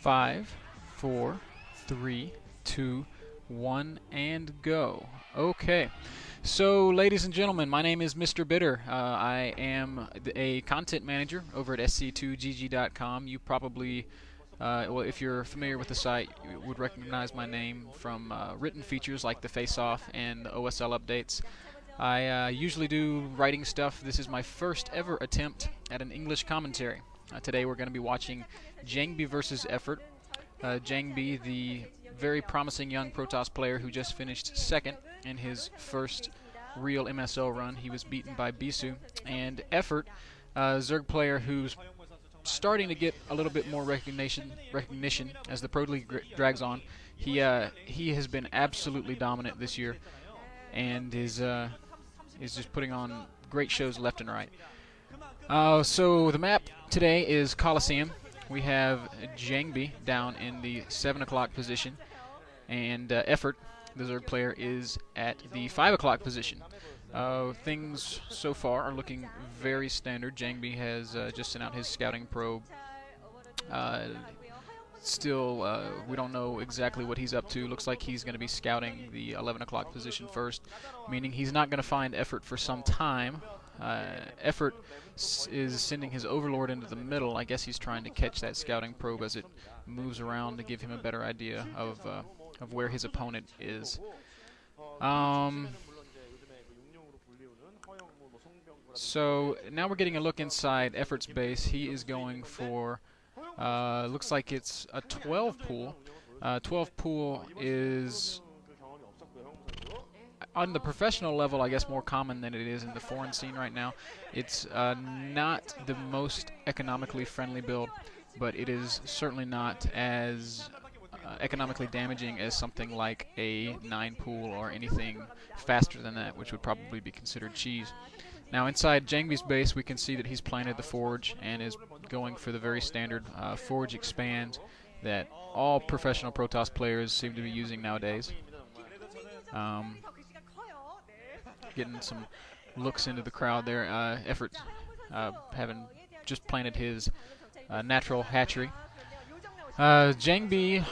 5, 4, 3, 2, 1, and go. Okay. So, ladies and gentlemen, my name is Mr. Bitter. I am a content manager over at sc2gg.com. You probably, well, if you're familiar with the site, you would recognize my name from written features like the Face-Off and the OSL updates. I usually do writing stuff. This is my first ever attempt at an English commentary. Today we're going to be watching Jangbi versus Effort. Jangbi, the very promising young Protoss player who just finished second in his first real MSL run. He was beaten by Bisu. And Effort, Zerg player who's starting to get a little bit more recognition as the Pro League drags on. He has been absolutely dominant this year and is just putting on great shows left and right. So the map today is Colosseum. We have Jangbi down in the 7 o'clock position, and Effort, the Zerg player, is at the 5 o'clock position. Things so far are looking very standard. Jangbi has just sent out his scouting probe. Still, we don't know exactly what he's up to. Looks like he's going to be scouting the 11 o'clock position first, meaning he's not going to find Effort for some time. Effort is sending his Overlord into the middle. I guess he's trying to catch that scouting probe as it moves around to give him a better idea of where his opponent is. So now we're getting a look inside Effort's base. He is going for looks like it's a 12 pool. 12 pool is on the professional level, I guess, more common than it is in the foreign scene right now. It's not the most economically friendly build, but it is certainly not as economically damaging as something like a 9 pool or anything faster than that, which would probably be considered cheese. Now inside Jangbi's base, we can see that he's planted the Forge and is going for the very standard Forge expand that all professional Protoss players seem to be using nowadays. Getting some looks into the crowd there. Effort having just planted his natural hatchery. Jangbi,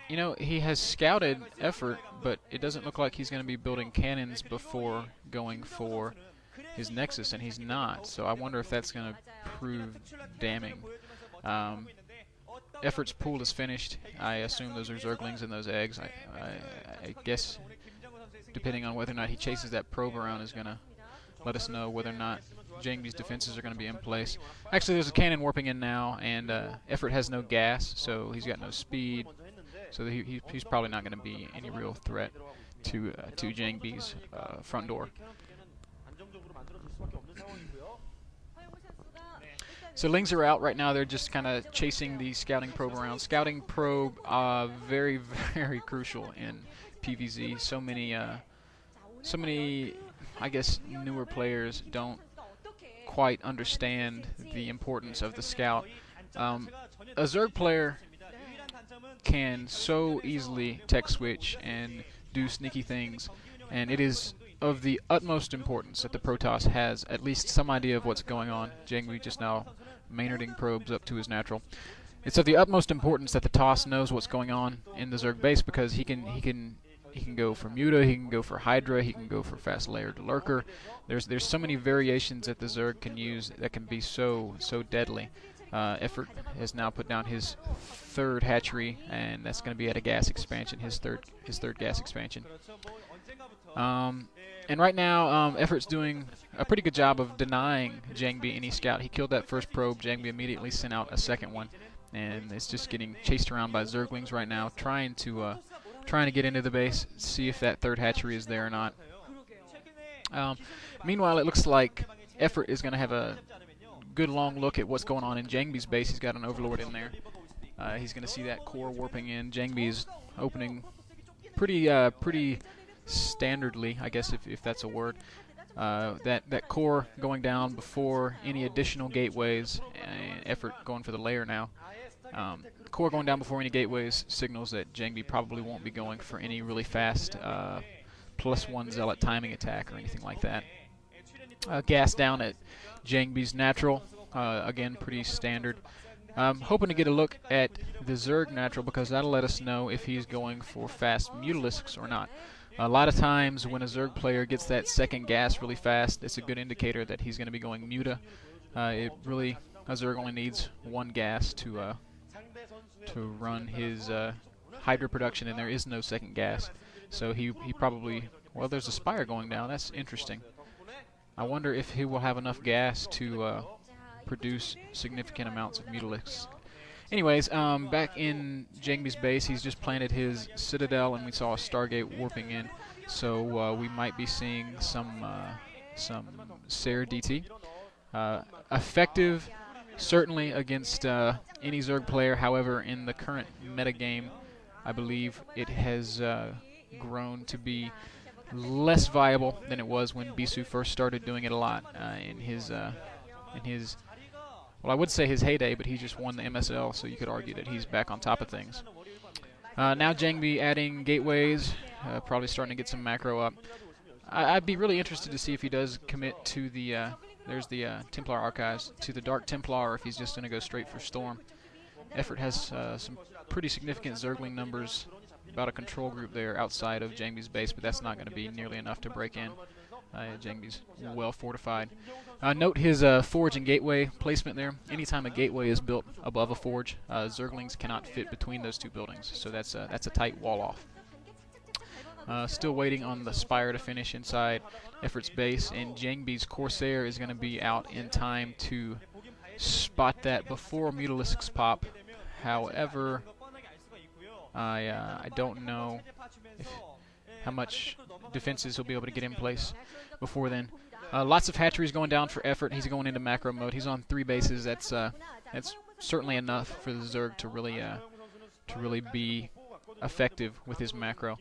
you know, he has scouted Effort, but it doesn't look like he's going to be building cannons before going for his Nexus, and he's not. So I wonder if that's going to prove damning. Effort's pool is finished. I assume those are Zerglings and those eggs. I guess depending on whether or not he chases that probe around is going to let us know whether or not Jangbi's defenses are going to be in place. Actually, there's a cannon warping in now, and Effort has no gas, so he's got no speed. So he's probably not going to be any real threat to Jangbi's front door. So Lings are out right now. They're just kind of chasing the scouting probe around. Scouting probe, very, very crucial in PvZ. So many, I guess, newer players don't quite understand the importance of the scout. A Zerg player can so easily tech switch and do sneaky things, and it is of the utmost importance that the Protoss has at least some idea of what's going on. Jangbi just now Maynarding probes up to his natural. It's of the utmost importance that the TOS knows what's going on in the Zerg base, because he can go for Muta, he can go for Hydra, he can go for fast layered Lurker. There's so many variations that the Zerg can use that can be so deadly. Effort has now put down his third hatchery, and that's going to be at a gas expansion, his third gas expansion. And right now, Effort's doing a pretty good job of denying Jangbi any scout. He killed that first probe. Jangbi immediately sent out a second one, and it's just getting chased around by Zerglings right now, trying to get into the base, see if that third hatchery is there or not. Meanwhile, it looks like Effort is going to have a good long look at what's going on in Jangbi's base. He's got an Overlord in there. He's going to see that core warping in. Jangbi is opening pretty standardly, I guess, if that's a word. That core going down before any additional gateways, and Effort going for the layer now. Core going down before any gateways signals that Jangbi probably won't be going for any really fast +1 zealot timing attack or anything like that. Gas down at Jangbi's natural, again pretty standard. I'm hoping to get a look at the Zerg natural because that'll let us know if he's going for fast Mutalisks or not. A lot of times when a Zerg player gets that second gas really fast, it's a good indicator that he's going to be going Muta. A Zerg only needs one gas to run his Hydra production, and there is no second gas. So he probably, well, there's a Spire going down. That's interesting. I wonder if he will have enough gas to produce significant amounts of Mutalisks. Anyways, back in Jangbi's base, he's just planted his Citadel, and we saw a Stargate warping in. So we might be seeing some Sair DT. Effective, certainly against any Zerg player. However, in the current metagame, I believe it has grown to be less viable than it was when Bisu first started doing it a lot in his well, I would say his heyday, but he just won the MSL, so you could argue that he's back on top of things. Now Jangbi adding gateways, probably starting to get some macro up. I'd be really interested to see if he does commit to the there's the Templar Archives, to the Dark Templar, or if he's just going to go straight for Storm. Effort has some pretty significant Zergling numbers, about a control group there outside of Jangbi's base, but that's not going to be nearly enough to break in. Jangbi's well fortified. Note his forge and gateway placement there. Anytime a gateway is built above a forge, Zerglings cannot fit between those two buildings, so that's a tight wall off. Still waiting on the Spire to finish inside Effort's base, and Jangbi's Corsair is going to be out in time to spot that before Mutalisks pop. However, I don't know how much defenses he'll be able to get in place before then. Lots of hatcheries going down for Effort. He's going into macro mode. He's on 3 bases. That's certainly enough for the Zerg to really be effective with his macro.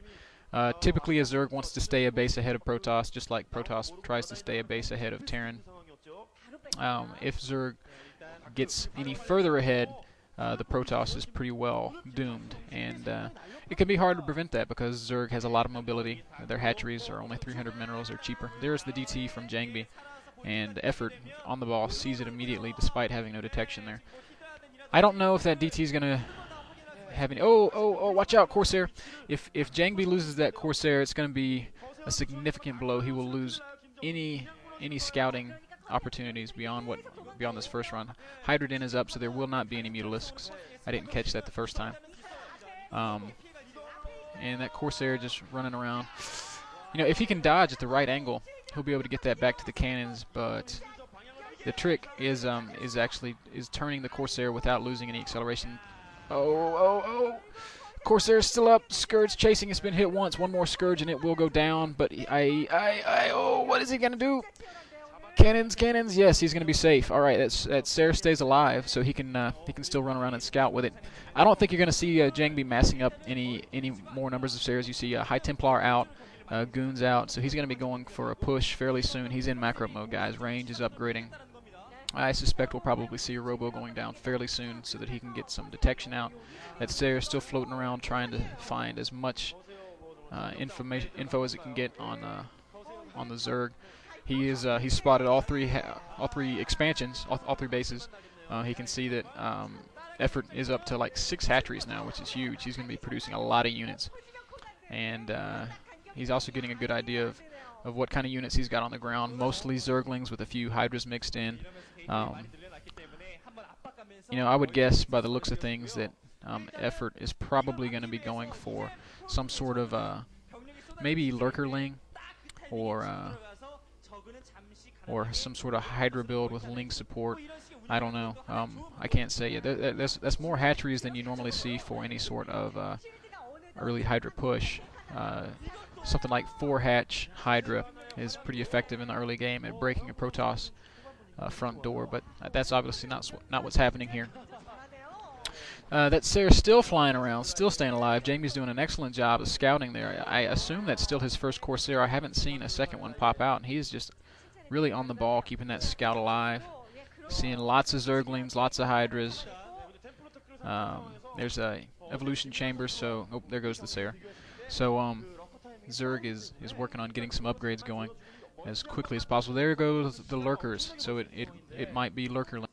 Typically, a Zerg wants to stay a base ahead of Protoss, just like Protoss tries to stay a base ahead of Terran. If Zerg gets any further ahead, the Protoss is pretty well doomed, and it can be hard to prevent that because Zerg has a lot of mobility. Their hatcheries are only 300 minerals, they're cheaper. There's the DT from Jangbi, and Effort on the ball sees it immediately despite having no detection there. I don't know if that DT is going to have any... Oh, watch out, Corsair. If Jangbi loses that Corsair, it's going to be a significant blow. He will lose any scouting opportunities beyond this first run. Hydra Den is up, so there will not be any Mutalisks. I didn't catch that the first time. And that Corsair just running around. You know, if he can dodge at the right angle, he'll be able to get that back to the cannons, but the trick is turning the Corsair without losing any acceleration. Oh. Corsair is still up. Scourge chasing. It's been hit once. One more Scourge and it will go down, but oh, what is he going to do? Cannons. Yes, he's going to be safe. All right, that Sair stays alive, so he can still run around and scout with it. I don't think you're going to see Jangbi massing up any more numbers of Sairs. You see High Templar out, Goons out, so he's going to be going for a push fairly soon. He's in macro mode, guys. Range is upgrading. I suspect we'll probably see a Robo going down fairly soon so that he can get some detection out. That Sair is still floating around trying to find as much info as it can get on the Zerg. He's spotted all three expansions, all 3 bases. He can see that Effort is up to like 6 hatcheries now, which is huge. He's going to be producing a lot of units, and he's also getting a good idea of what kind of units he's got on the ground. Mostly Zerglings with a few Hydras mixed in. You know, I would guess by the looks of things that Effort is probably going to be going for some sort of maybe Lurkerling or some sort of Hydra build with Ling support. I don't know. I can't say yet. That's more hatcheries than you normally see for any sort of early Hydra push. Something like 4-hatch Hydra is pretty effective in the early game at breaking a Protoss front door, but that's obviously not what's happening here. That Sair's still flying around, still staying alive. Jangbi's doing an excellent job of scouting there. I assume that's still his first Corsair. I haven't seen a second one pop out, and he's just really on the ball, keeping that scout alive. Seeing lots of Zerglings, lots of Hydras. There's a evolution chamber, so there goes the Sair. So Zerg is working on getting some upgrades going as quickly as possible. There goes the Lurkers, so it might be Lurkerling.